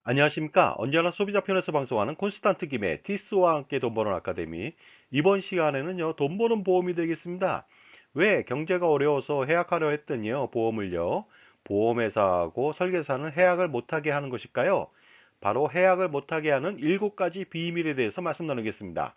안녕하십니까. 언제나 소비자 편에서 방송하는 콘스탄트 김의 티스와 함께 돈 버는 아카데미. 이번 시간에는요, 돈 버는 보험이 되겠습니다. 왜 경제가 어려워서 해약하려 했더니요, 보험을요, 보험회사하고 설계사는 해약을 못하게 하는 것일까요? 바로 해약을 못하게 하는 7가지 비밀에 대해서 말씀 나누겠습니다.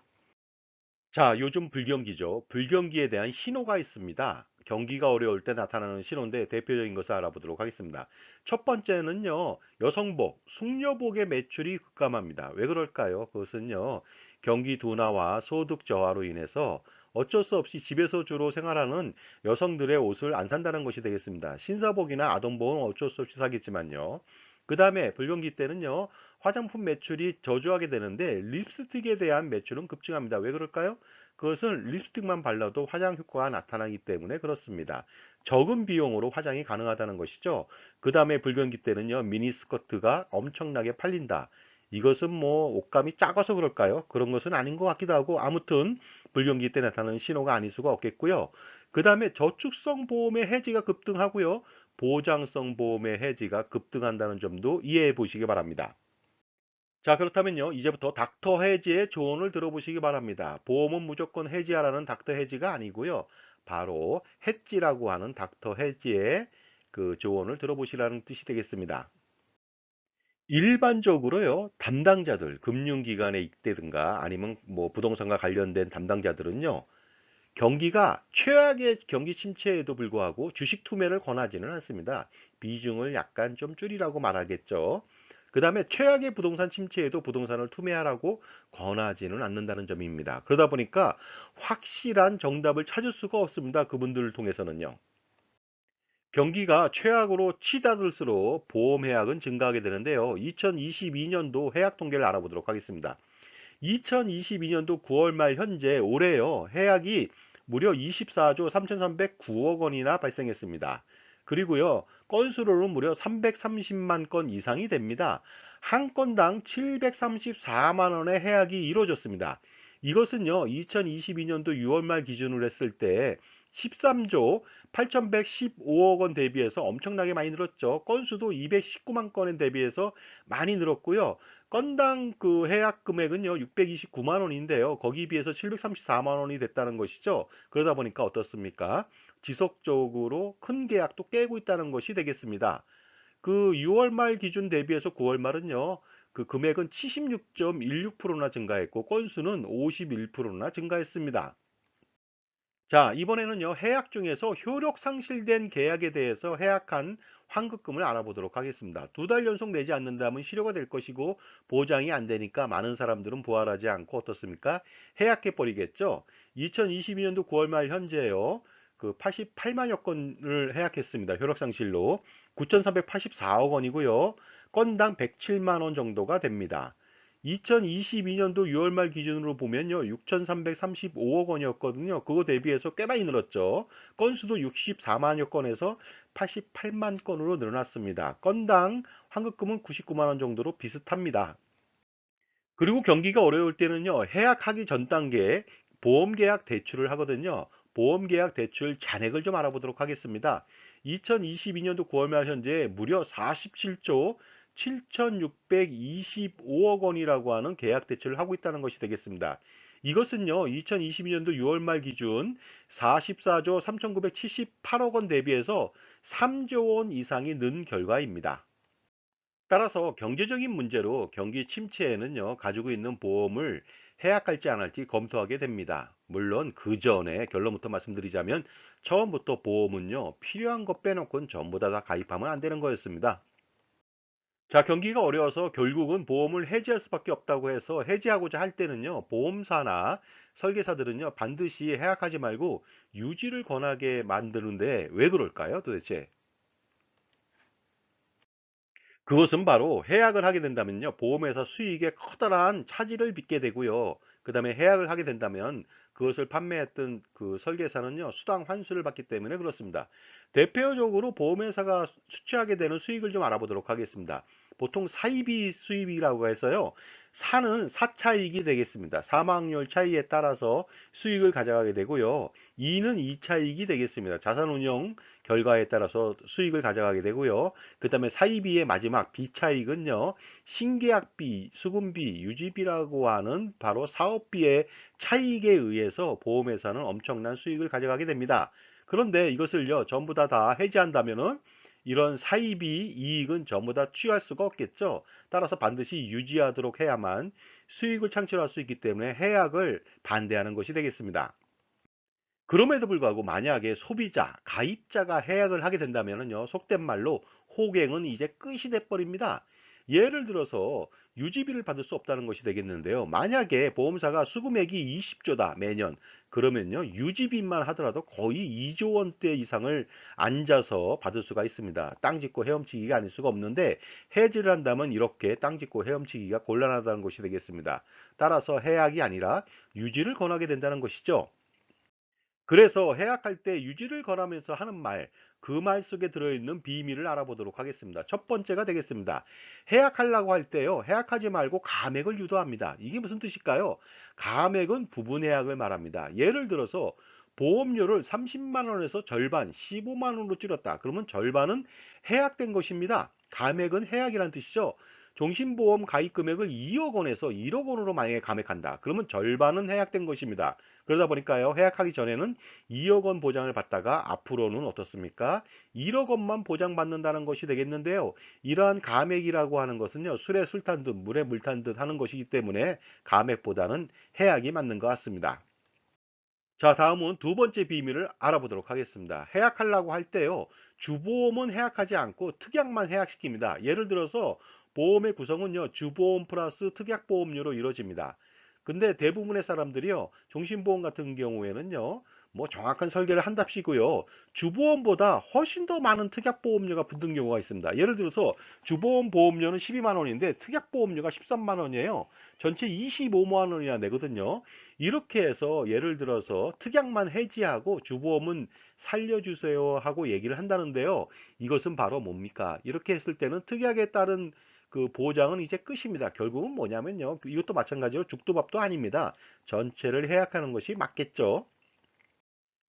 자, 요즘 불경기죠. 불경기에 대한 신호가 있습니다. 경기가 어려울 때 나타나는 신호인데 대표적인 것을 알아보도록 하겠습니다. 첫 번째는요, 여성복, 숙녀복의 매출이 급감합니다. 왜 그럴까요? 그것은요, 경기 둔화와 소득 저하로 인해서 어쩔 수 없이 집에서 주로 생활하는 여성들의 옷을 안 산다는 것이 되겠습니다. 신사복이나 아동복은 어쩔 수 없이 사겠지만요. 그 다음에 불경기 때는요, 화장품 매출이 저조하게 되는데 립스틱에 대한 매출은 급증합니다. 왜 그럴까요? 그것은 립스틱만 발라도 화장 효과가 나타나기 때문에 그렇습니다. 적은 비용으로 화장이 가능하다는 것이죠. 그 다음에 불경기 때는요, 미니스커트가 엄청나게 팔린다. 이것은 뭐 옷감이 작아서 그럴까요? 그런 것은 아닌 것 같기도 하고, 아무튼 불경기 때 나타나는 신호가 아닐 수가 없겠고요. 그 다음에 저축성 보험의 해지가 급등하고요. 보장성 보험의 해지가 급등한다는 점도 이해해 보시기 바랍니다. 자, 그렇다면요, 이제부터 닥터 해지의 조언을 들어보시기 바랍니다. 보험은 무조건 해지하라는 닥터 해지가 아니고요. 바로 해지라고 하는 닥터 해지의 그 조언을 들어보시라는 뜻이 되겠습니다. 일반적으로요, 담당자들, 금융기관에 있다든가 아니면 뭐 부동산과 관련된 담당자들은요, 경기가 최악의 경기 침체에도 불구하고 주식 투매를 권하지는 않습니다. 비중을 약간 좀 줄이라고 말하겠죠. 그 다음에 최악의 부동산 침체에도 부동산을 투매하라고 권하지는 않는다는 점입니다. 그러다 보니까 확실한 정답을 찾을 수가 없습니다. 그분들을 통해서는요. 경기가 최악으로 치닫을수록 보험 해약은 증가하게 되는데요. 2022년도 해약 통계를 알아보도록 하겠습니다. 2022년도 9월 말 현재 올해요. 해약이 무려 24조 3,309억 원이나 발생했습니다. 그리고요. 건수로는 무려 330만 건 이상이 됩니다. 한 건당 734만 원의 해약이 이루어졌습니다. 이것은요. 2022년도 6월 말 기준으로 했을 때 13조 8,115억 원 대비해서 엄청나게 많이 늘었죠. 건수도 219만 건에 대비해서 많이 늘었고요. 건당 그 해약 금액은요, 629만 원인데요. 거기에 비해서 734만 원이 됐다는 것이죠. 그러다 보니까 어떻습니까? 지속적으로 큰 계약도 깨고 있다는 것이 되겠습니다. 그 6월 말 기준 대비해서 9월 말은요, 그 금액은 76.16%나 증가했고, 건수는 51%나 증가했습니다. 자, 이번에는요, 해약 중에서 효력 상실된 계약에 대해서 해약한 환급금을 알아보도록 하겠습니다. 2달 연속 내지 않는다면 실효가 될 것이고, 보장이 안 되니까 많은 사람들은 부활하지 않고 어떻습니까? 해약해 버리겠죠? 2022년도 9월 말 현재요, 그 88만여 건을 해약했습니다. 효력 상실로. 9,384억 원이고요. 건당 107만 원 정도가 됩니다. 2022년도 6월 말 기준으로 보면요, 6,335억 원이었거든요. 그거 대비해서 꽤 많이 늘었죠. 건수도 64만여 건에서 88만 건으로 늘어났습니다. 건당 환급금은 99만 원 정도로 비슷합니다. 그리고 경기가 어려울 때는요, 해약하기 전 단계에 보험계약 대출을 하거든요. 보험계약 대출 잔액을 좀 알아보도록 하겠습니다. 2022년도 9월 말 현재 무려 47조 7,625억 원이라고 하는 계약 대출을 하고 있다는 것이 되겠습니다. 이것은요, 2022년도 6월 말 기준 44조 3,978억 원 대비해서 3조 원 이상이 는 결과입니다. 따라서 경제적인 문제로 경기 침체에는요, 가지고 있는 보험을 해약할지 안 할지 검토하게 됩니다. 물론 그 전에 결론부터 말씀드리자면 처음부터 보험은요, 필요한 것 빼놓고는 전부 다 가입하면 안 되는 거였습니다. 자, 경기가 어려워서 결국은 보험을 해지할 수밖에 없다고 해서 해지하고자 할 때는요, 보험사나 설계사들은요, 반드시 해약하지 말고 유지를 권하게 만드는데 왜 그럴까요, 도대체? 그것은 바로 해약을 하게 된다면요, 보험회사 수익에 커다란 차질을 빚게 되고요. 그 다음에 해약을 하게 된다면 그것을 판매했던 그 설계사는요, 수당 환수를 받기 때문에 그렇습니다. 대표적으로 보험회사가 수취하게 되는 수익을 좀 알아보도록 하겠습니다. 보통 사이비 수입이라고 해서요, 사는 사차익이 되겠습니다. 사망률 차이에 따라서 수익을 가져가게 되고요. E는 2차 이익이 되겠습니다. 자산운용 결과에 따라서 수익을 가져가게 되고요. 그 다음에 사이비의 마지막 B차 이익은요. 신계약비, 수금비, 유지비라고 하는 바로 사업비의 차익에 의해서 보험회사는 엄청난 수익을 가져가게 됩니다. 그런데 이것을요. 전부 다 해지한다면은 이런 사이비 이익은 전부 다 취할 수가 없겠죠. 따라서 반드시 유지하도록 해야만 수익을 창출할 수 있기 때문에 해약을 반대하는 것이 되겠습니다. 그럼에도 불구하고 만약에 소비자, 가입자가 해약을 하게 된다면요, 속된 말로 호갱은 이제 끝이 돼버립니다. 예를 들어서 유지비를 받을 수 없다는 것이 되겠는데요. 만약에 보험사가 수금액이 20조다 매년, 그러면요 유지비만 하더라도 거의 2조 원대 이상을 앉아서 받을 수가 있습니다. 땅 짓고 헤엄치기가 아닐 수가 없는데, 해지를 한다면 이렇게 땅 짓고 헤엄치기가 곤란하다는 것이 되겠습니다. 따라서 해약이 아니라 유지를 권하게 된다는 것이죠. 그래서 해약할 때 유지를 권하면서 하는 말, 그 말 속에 들어있는 비밀을 알아보도록 하겠습니다. 첫 번째가 되겠습니다. 해약하려고 할 때요, 해약하지 말고 감액을 유도합니다. 이게 무슨 뜻일까요? 감액은 부분 해약을 말합니다. 예를 들어서 보험료를 30만 원에서 절반, 15만 원으로 줄였다. 그러면 절반은 해약된 것입니다. 감액은 해약이란 뜻이죠. 종신보험 가입 금액을 2억 원에서 1억 원으로 만약에 감액한다. 그러면 절반은 해약된 것입니다. 그러다 보니까요, 해약하기 전에는 2억 원 보장을 받다가 앞으로는 어떻습니까? 1억 원만 보장받는다는 것이 되겠는데요. 이러한 감액이라고 하는 것은요, 술에 술 탄 듯 물에 물 탄 듯 하는 것이기 때문에 감액보다는 해약이 맞는 것 같습니다. 자, 다음은 두 번째 비밀을 알아보도록 하겠습니다. 해약하려고 할 때요, 주보험은 해약하지 않고 특약만 해약시킵니다. 예를 들어서 보험의 구성은요, 주보험 플러스 특약보험료로 이루어집니다. 근데 대부분의 사람들이요, 종신보험 같은 경우에는요, 뭐 정확한 설계를 한답시고요, 주보험보다 훨씬 더 많은 특약보험료가 붙는 경우가 있습니다. 예를 들어서 주보험 보험료는 12만 원인데 특약보험료가 13만 원이에요. 전체 25만 원이나 내거든요. 이렇게 해서 예를 들어서 특약만 해지하고 주보험은 살려주세요 하고 얘기를 한다는데요. 이것은 바로 뭡니까? 이렇게 했을 때는 특약에 따른 그 보장은 이제 끝입니다. 결국은 뭐냐면요. 이것도 마찬가지로 죽도 밥도 아닙니다. 전체를 해약하는 것이 맞겠죠.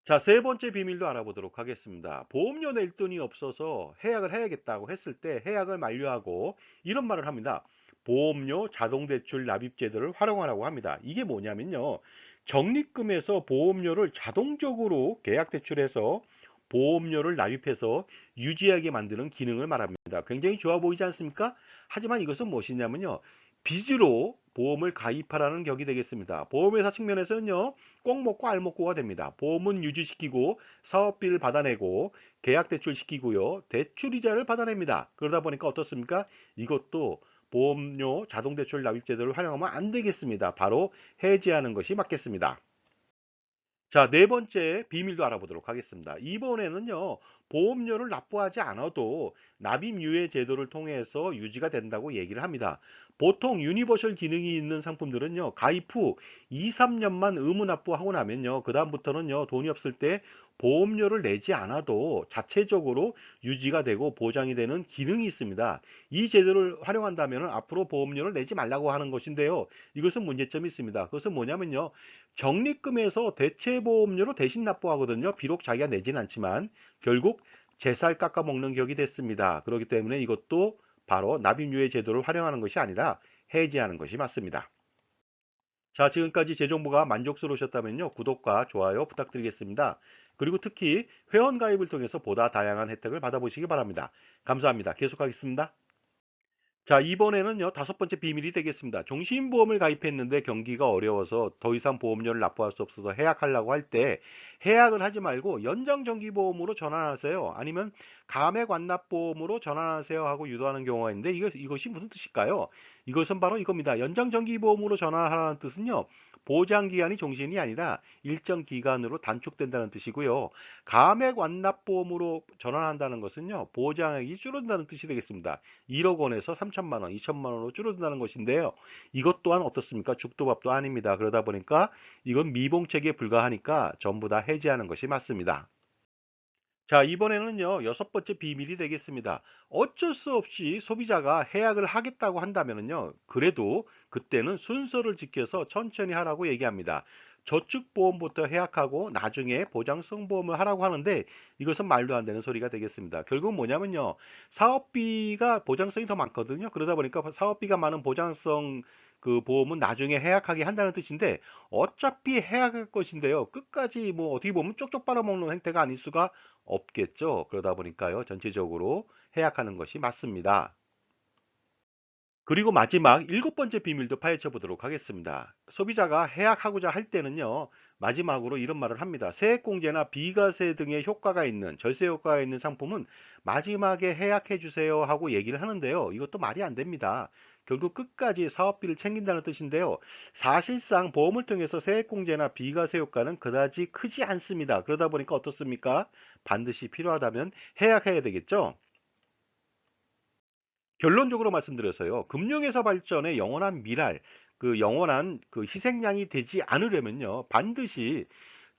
자, 세 번째 비밀도 알아보도록 하겠습니다. 보험료 낼 돈이 없어서 해약을 해야겠다고 했을 때 해약을 만료하고 이런 말을 합니다. 보험료 자동대출 납입 제도를 활용하라고 합니다. 이게 뭐냐면요. 적립금에서 보험료를 자동적으로 계약 대출해서 보험료를 납입해서 유지하게 만드는 기능을 말합니다. 굉장히 좋아 보이지 않습니까? 하지만 이것은 무엇이냐면요. 빚으로 보험을 가입하라는 격이 되겠습니다. 보험회사 측면에서는요. 꼭 먹고 알 먹고가 됩니다. 보험은 유지시키고 사업비를 받아내고 계약 대출시키고요. 대출이자를 받아냅니다. 그러다 보니까 어떻습니까? 이것도 보험료 자동대출 납입제도를 활용하면 안 되겠습니다. 바로 해지하는 것이 맞겠습니다. 자, 네 번째 비밀도 알아보도록 하겠습니다. 이번에는요, 보험료를 납부하지 않아도 납입유예 제도를 통해서 유지가 된다고 얘기를 합니다. 보통 유니버셜 기능이 있는 상품들은요, 가입 후 2, 3년만 의무 납부하고 나면요, 그다음부터는요, 돈이 없을 때 보험료를 내지 않아도 자체적으로 유지가 되고 보장이 되는 기능이 있습니다. 이 제도를 활용한다면 앞으로 보험료를 내지 말라고 하는 것인데요. 이것은 문제점이 있습니다. 그것은 뭐냐면요. 적립금에서 대체보험료로 대신 납부하거든요. 비록 자기가 내진 않지만 결국 제살 깎아먹는 격이 됐습니다. 그렇기 때문에 이것도 바로 납입유예 제도를 활용하는 것이 아니라 해지하는 것이 맞습니다. 자, 지금까지 제 정보가 만족스러우셨다면요. 구독과 좋아요 부탁드리겠습니다. 그리고 특히 회원 가입을 통해서 보다 다양한 혜택을 받아보시기 바랍니다. 감사합니다. 계속하겠습니다. 자, 이번에는요, 다섯 번째 비밀이 되겠습니다. 종신보험을 가입했는데 경기가 어려워서 더 이상 보험료를 납부할 수 없어서 해약하려고 할 때 해약을 하지 말고 연장정기보험으로 전환하세요. 아니면 감액완납보험으로 전환하세요 하고 유도하는 경우가 있는데 이것이 무슨 뜻일까요? 이것은 바로 이겁니다. 연장정기보험으로 전환하라는 뜻은요, 보장기간이 종신이 아니라 일정 기간으로 단축된다는 뜻이고요. 감액 완납보험으로 전환한다는 것은요, 보장액이 줄어든다는 뜻이 되겠습니다. 1억 원에서 3천만 원, 2천만 원으로 줄어든다는 것인데요. 이것 또한 어떻습니까? 죽도 밥도 아닙니다. 그러다 보니까 이건 미봉책에 불과하니까 전부 다 해지하는 것이 맞습니다. 자, 이번에는요, 여섯 번째 비밀이 되겠습니다. 어쩔 수 없이 소비자가 해약을 하겠다고 한다면요, 그래도 그때는 순서를 지켜서 천천히 하라고 얘기합니다. 저축보험부터 해약하고 나중에 보장성 보험을 하라고 하는데 이것은 말도 안 되는 소리가 되겠습니다. 결국은 뭐냐면요. 사업비가 보장성이 더 많거든요. 그러다 보니까 사업비가 많은 보장성 그 보험은 나중에 해약하게 한다는 뜻인데 어차피 해약할 것인데요. 끝까지 뭐 어떻게 보면 쪽쪽 빨아먹는 행태가 아닐 수가 없겠죠. 그러다 보니까요. 전체적으로 해약하는 것이 맞습니다. 그리고 마지막 일곱 번째 비밀도 파헤쳐 보도록 하겠습니다. 소비자가 해약하고자 할 때는요, 마지막으로 이런 말을 합니다. 세액공제나 비과세 등의 효과가 있는, 절세 효과가 있는 상품은 마지막에 해약해 주세요 하고 얘기를 하는데요. 이것도 말이 안 됩니다. 결국 끝까지 사업비를 챙긴다는 뜻인데요. 사실상 보험을 통해서 세액공제나 비과세 효과는 그다지 크지 않습니다. 그러다 보니까 어떻습니까? 반드시 필요하다면 해약해야 되겠죠? 결론적으로 말씀드려서요. 금융에서 발전의 영원한 미랄, 그 영원한 그 희생양이 되지 않으려면요. 반드시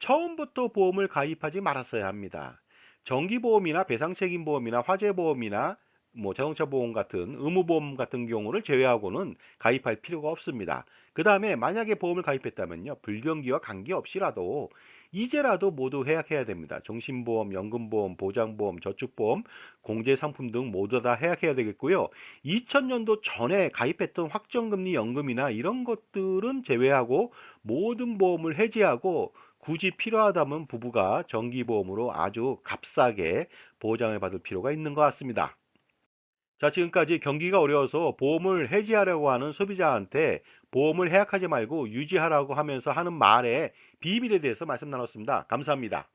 처음부터 보험을 가입하지 말았어야 합니다. 정기보험이나 배상책임보험이나 화재보험이나 뭐 자동차 보험 같은 의무보험 같은 경우를 제외하고는 가입할 필요가 없습니다. 그 다음에 만약에 보험을 가입했다면요. 불경기와 관계없이라도 이제라도 모두 해약해야 됩니다. 종신보험, 연금보험, 보장보험, 저축보험, 공제상품 등 모두 다 해약해야 되겠고요. 2000년도 전에 가입했던 확정금리 연금이나 이런 것들은 제외하고 모든 보험을 해지하고 굳이 필요하다면 부부가 정기보험으로 아주 값싸게 보장을 받을 필요가 있는 것 같습니다. 자, 지금까지 경기가 어려워서 보험을 해지하려고 하는 소비자한테 보험을 해약하지 말고 유지하라고 하면서 하는 말의 비밀에 대해서 말씀 나눴습니다. 감사합니다.